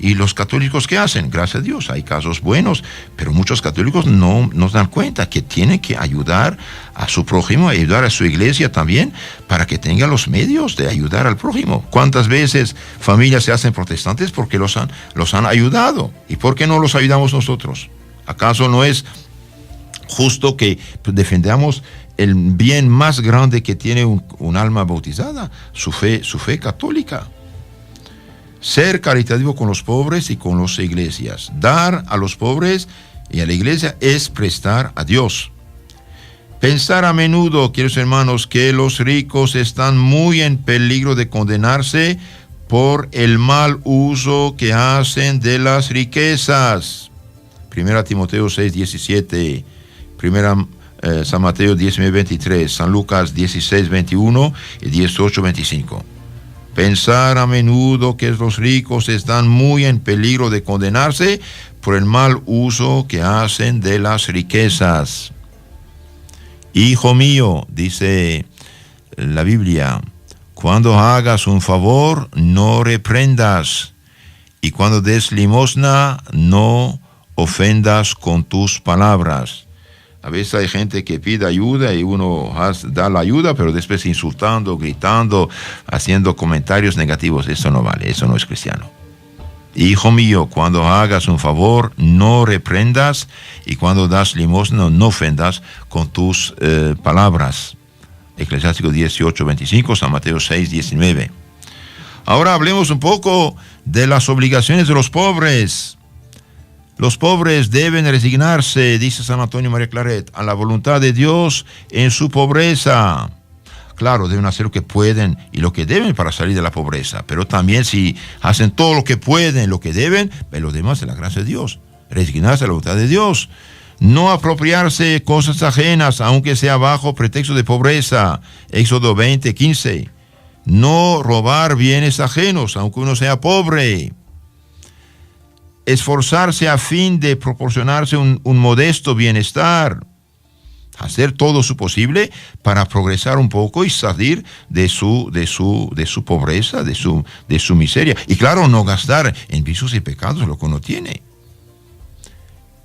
¿Y los católicos qué hacen? Gracias a Dios, hay casos buenos, pero muchos católicos no nos dan cuenta que tienen que ayudar a su prójimo, ayudar a su iglesia también, para que tenga los medios de ayudar al prójimo. ¿Cuántas veces familias se hacen protestantes porque los han ayudado? ¿Y por qué no los ayudamos nosotros? ¿Acaso no es justo que defendamos el bien más grande que tiene un alma bautizada, su fe católica? Ser caritativo con los pobres y con las iglesias. Dar a los pobres y a la iglesia es prestar a Dios. Pensar a menudo, queridos hermanos, que los ricos están muy en peligro de condenarse por el mal uso que hacen de las riquezas. 1 Timoteo 6:17, 1 San Mateo 19:23, San Lucas 16:21 y 18:25. Pensar a menudo que los ricos están muy en peligro de condenarse por el mal uso que hacen de las riquezas. Hijo mío, dice la Biblia, cuando hagas un favor, no reprendas, y cuando des limosna, no ofendas con tus palabras. A veces hay gente que pide ayuda y uno da la ayuda, pero después insultando, gritando, haciendo comentarios negativos. Eso no vale, eso no es cristiano. Hijo mío, cuando hagas un favor, no reprendas, y cuando das limosna, no ofendas con tus palabras. Eclesiástico 18:25, San Mateo 6:19. Ahora hablemos un poco de las obligaciones de los pobres. Los pobres deben resignarse, dice San Antonio María Claret, a la voluntad de Dios en su pobreza. Claro, deben hacer lo que pueden y lo que deben para salir de la pobreza, pero también si hacen todo lo que pueden, lo que deben, lo demás es la gracia de Dios. Resignarse a la voluntad de Dios. No apropiarse cosas ajenas, aunque sea bajo pretexto de pobreza. Éxodo 20:15. No robar bienes ajenos, aunque uno sea pobre. Esforzarse a fin de proporcionarse un modesto bienestar. Hacer todo su posible para progresar un poco y salir de su pobreza, de su miseria. Y claro, no gastar en vicios y pecados lo que uno tiene.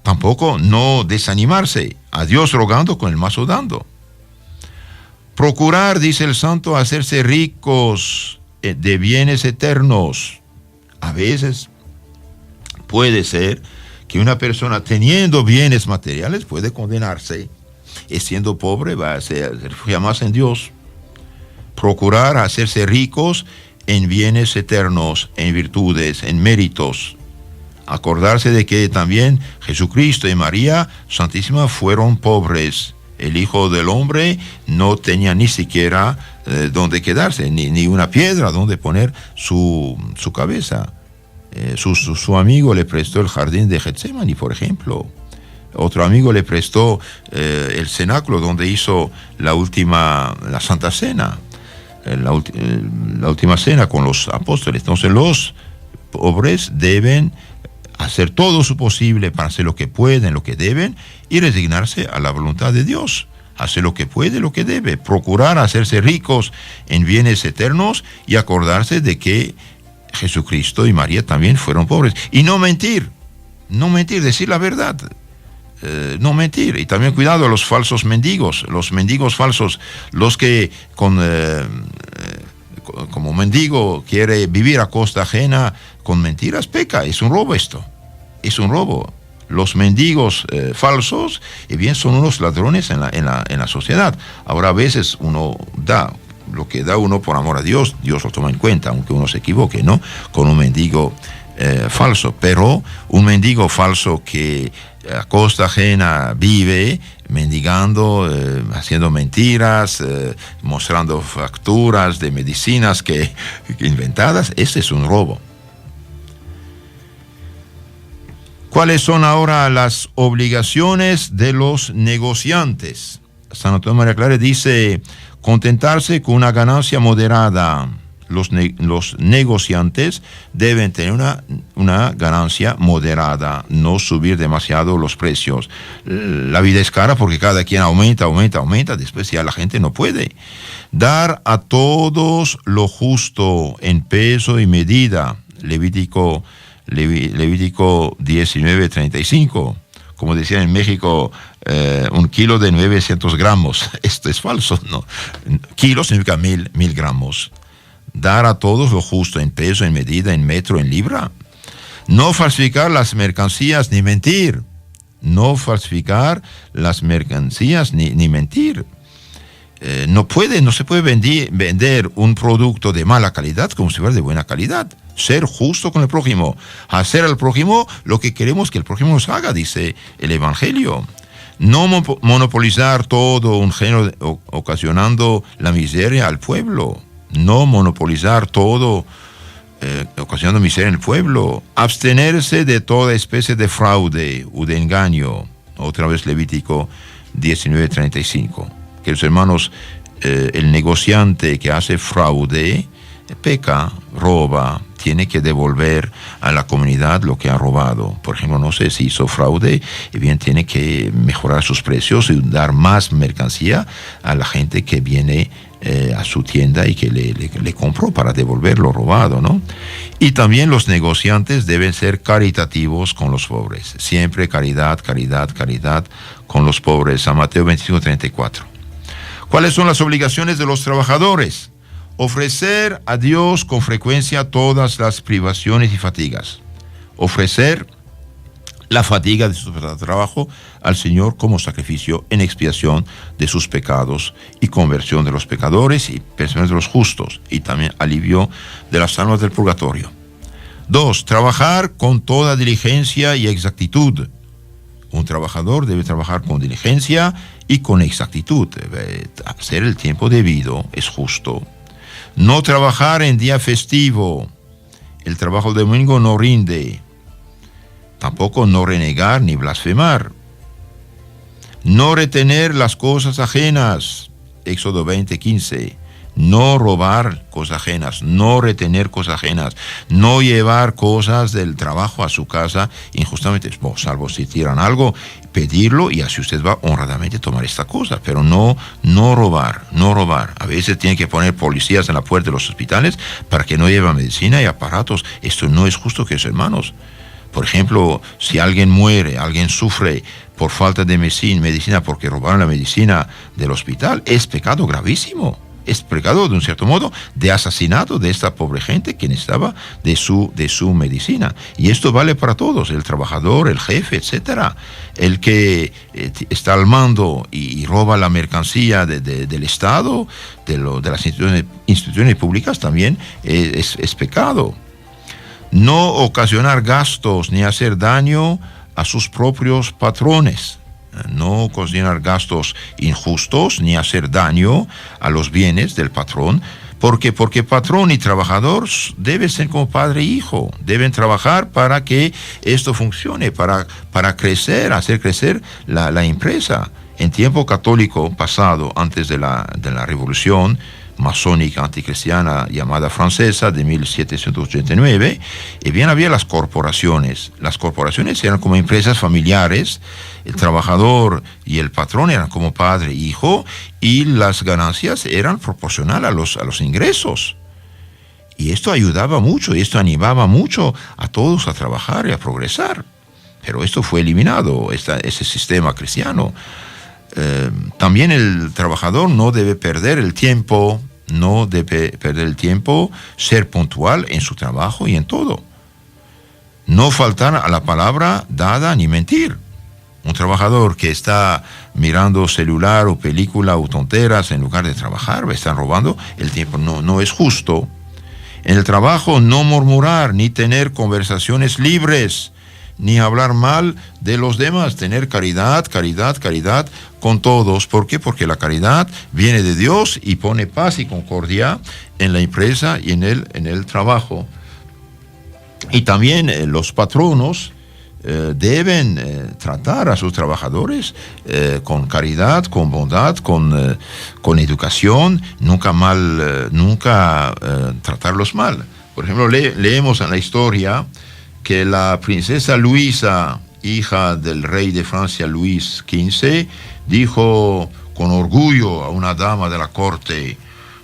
Tampoco no desanimarse, a Dios rogando con el mazo dando. Procurar, dice el santo, hacerse ricos de bienes eternos. A veces puede ser que una persona teniendo bienes materiales puede condenarse, y siendo pobre va a refugiar más en Dios. Procurar hacerse ricos en bienes eternos, en virtudes, en méritos. Acordarse de que también Jesucristo y María Santísima fueron pobres. El Hijo del Hombre no tenía ni siquiera donde quedarse, ni una piedra donde poner su cabeza. Su amigo le prestó el jardín de Getsemaní, por ejemplo. Otro amigo le prestó el cenáculo donde hizo la Santa Cena, la última cena con los apóstoles. Entonces los pobres deben hacer todo su posible para hacer lo que pueden, lo que deben, y resignarse a la voluntad de Dios. hacer lo que puede, lo que debe, procurar hacerse ricos en bienes eternos y acordarse de que Jesucristo y María también fueron pobres. Y no mentir, decir la verdad. No mentir. Y también cuidado a los falsos mendigos, los mendigos falsos, los que como mendigo quiere vivir a costa ajena con mentiras, peca. Es un robo esto, es un robo. Los mendigos falsos, bien, son unos ladrones en la sociedad. Ahora a veces uno da lo que da uno por amor a Dios, Dios lo toma en cuenta, aunque uno se equivoque, ¿no? Con un mendigo falso, pero un mendigo falso que a costa ajena vive mendigando, haciendo mentiras, mostrando facturas de medicinas que inventadas, ese es un robo. ¿Cuáles son ahora las obligaciones de los negociantes? San Antonio María Claret dice: contentarse con una ganancia moderada. Los negociantes deben tener una ganancia moderada, no subir demasiado los precios. La vida es cara porque cada quien aumenta, después ya la gente no puede. Dar a todos lo justo en peso y medida. Levítico 19:35. Como decían en México, 1 kilo de 900 gramos. Esto es falso, ¿no? Kilo significa 1000 gramos. Dar a todos lo justo en peso, en medida, en metro, en libra. No falsificar las mercancías ni mentir. No falsificar las mercancías ni mentir. No se puede vender un producto de mala calidad como si fuera de buena calidad. Ser justo con el prójimo. Hacer al prójimo lo que queremos que el prójimo nos haga, dice el Evangelio. No monopolizar todo un género ocasionando la miseria al pueblo. No monopolizar todo, ocasionando miseria en el pueblo. Abstenerse de toda especie de fraude o de engaño. Otra vez Levítico 19:35. Queridos hermanos, el negociante que hace fraude, peca, roba, tiene que devolver a la comunidad lo que ha robado. Por ejemplo, no sé si hizo fraude, y bien tiene que mejorar sus precios y dar más mercancía a la gente que viene a su tienda y que le compró para devolver lo robado, ¿no? Y también los negociantes deben ser caritativos con los pobres. Siempre caridad con los pobres. San Mateo 25:34. ¿Cuáles son las obligaciones de los trabajadores? Ofrecer a Dios con frecuencia todas las privaciones y fatigas. Ofrecer la fatiga de su trabajo al Señor como sacrificio en expiación de sus pecados y conversión de los pecadores y pensiones de los justos, y también alivio de las almas del purgatorio. 2. Trabajar con toda diligencia y exactitud. Un trabajador debe trabajar con diligencia y con exactitud. Debe hacer el tiempo debido, es justo. No trabajar en día festivo. El trabajo del domingo no rinde. Tampoco no renegar ni blasfemar. No retener las cosas ajenas. Éxodo 20:15. No robar cosas ajenas, no retener cosas ajenas, no llevar cosas del trabajo a su casa injustamente, salvo si tiran algo, pedirlo y así usted va honradamente a tomar esta cosa, pero no robar. A veces tiene que poner policías en la puerta de los hospitales para que no lleven medicina y aparatos. Esto no es justo, queridos hermanos. Por ejemplo, si alguien muere, alguien sufre por falta de medicina porque robaron la medicina del hospital, es pecado gravísimo. Es pecado, de un cierto modo, de asesinato de esta pobre gente que necesitaba de su medicina. Y esto vale para todos, el trabajador, el jefe, etcétera. El que está al mando y roba la mercancía del Estado, de las instituciones públicas, también es pecado. No ocasionar gastos ni hacer daño a sus propios patrones. No ocasionar gastos injustos ni hacer daño a los bienes del patrón, porque patrón y trabajador deben ser como padre e hijo, deben trabajar para que esto funcione, para crecer, hacer crecer la empresa. En tiempo católico pasado, antes de la revolución, masónica anticristiana llamada francesa de 1789, y bien había las corporaciones. Las corporaciones eran como empresas familiares, el trabajador y el patrón eran como padre e hijo, y las ganancias eran proporcionales a los ingresos. Y esto ayudaba mucho, y esto animaba mucho a todos a trabajar y a progresar. Pero esto fue eliminado, ese sistema cristiano. También el trabajador no debe perder el tiempo, ser puntual en su trabajo y en todo. No faltar a la palabra dada ni mentir. Un trabajador que está mirando celular o película o tonteras en lugar de trabajar, están robando el tiempo, no es justo. En el trabajo no murmurar, ni tener conversaciones libres, ni hablar mal de los demás, tener caridad con todos. ¿Por qué? Porque la caridad viene de Dios y pone paz y concordia en la empresa y en el trabajo. Y también los patronos deben tratar a sus trabajadores con caridad, con bondad, con educación, nunca tratarlos mal. Por ejemplo, leemos en la historia que la princesa Luisa, hija del rey de Francia Luis XV, dijo con orgullo a una dama de la corte: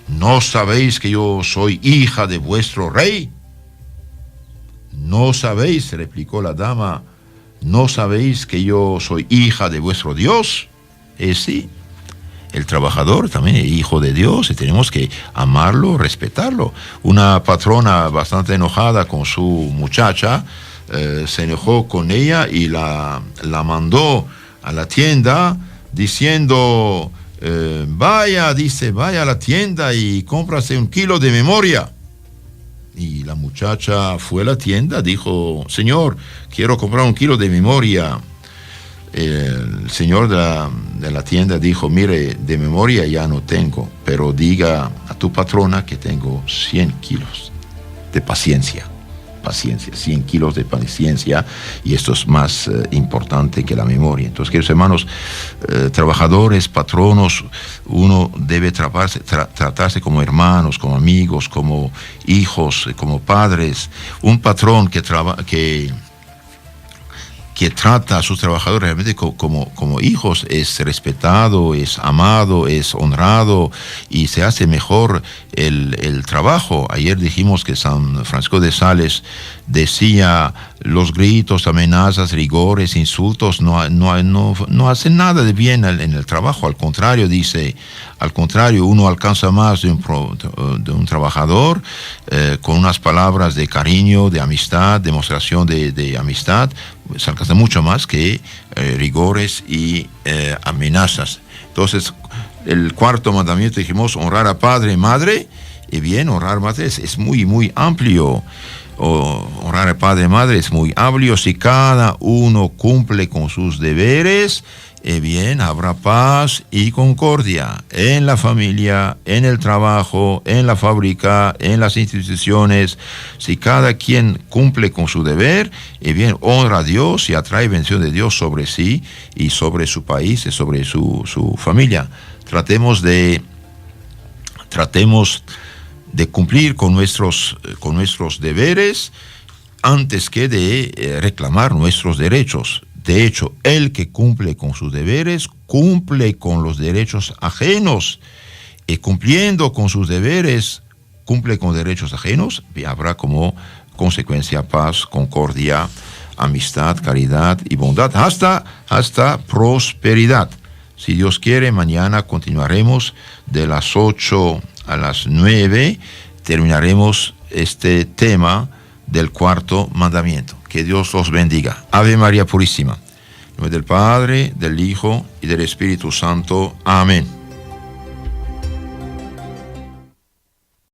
¿no sabéis que yo soy hija de vuestro rey? ¿No sabéis?, replicó la dama, ¿no sabéis que yo soy hija de vuestro Dios? Sí, el trabajador también es hijo de Dios y tenemos que amarlo, respetarlo. Una patrona bastante enojada con su muchacha, se enojó con ella y la mandó a la tienda diciendo, vaya a la tienda y cómprase 1 kilo de memoria. Y la muchacha fue a la tienda, dijo: señor, quiero comprar 1 kilo de memoria. El señor de la tienda dijo: mire, de memoria ya no tengo, pero diga a tu patrona que tengo 100 kilos de paciencia, 100 kilos de paciencia, y esto es más importante que la memoria. Entonces, queridos hermanos, trabajadores, patronos, uno debe tratarse como hermanos, como amigos, como hijos, como padres. Un patrón que trata a sus trabajadores realmente como hijos es respetado, es amado, es honrado y se hace mejor el trabajo. Ayer dijimos que San Francisco de Sales decía: los gritos, amenazas, rigores, insultos no hacen nada de bien en el trabajo. Al contrario, dice, uno alcanza más de un trabajador con unas palabras de cariño, de amistad, demostración de amistad. Se alcanza mucho más que rigores y amenazas. Entonces, el 4º mandamiento dijimos: honrar a padre y madre. Y bien, honrar a madre es muy, muy amplio. Honrar a padre y madre es muy amplio. Si cada uno cumple con sus deberes, bien, habrá paz y concordia en la familia, en el trabajo, en la fábrica, en las instituciones. Si cada quien cumple con su deber, bien, honra a Dios y atrae bendición de Dios sobre sí y sobre su país y sobre su familia. Tratemos de cumplir con nuestros deberes antes que de reclamar nuestros derechos. De hecho, el que cumple con sus deberes, cumple con los derechos ajenos. Y cumpliendo con sus deberes, cumple con derechos ajenos, y habrá como consecuencia paz, concordia, amistad, caridad y bondad, hasta prosperidad. Si Dios quiere, mañana continuaremos de las 8 a las 9, terminaremos este tema del 4º mandamiento. Que Dios los bendiga. Ave María Purísima. En nombre del Padre, del Hijo y del Espíritu Santo. Amén.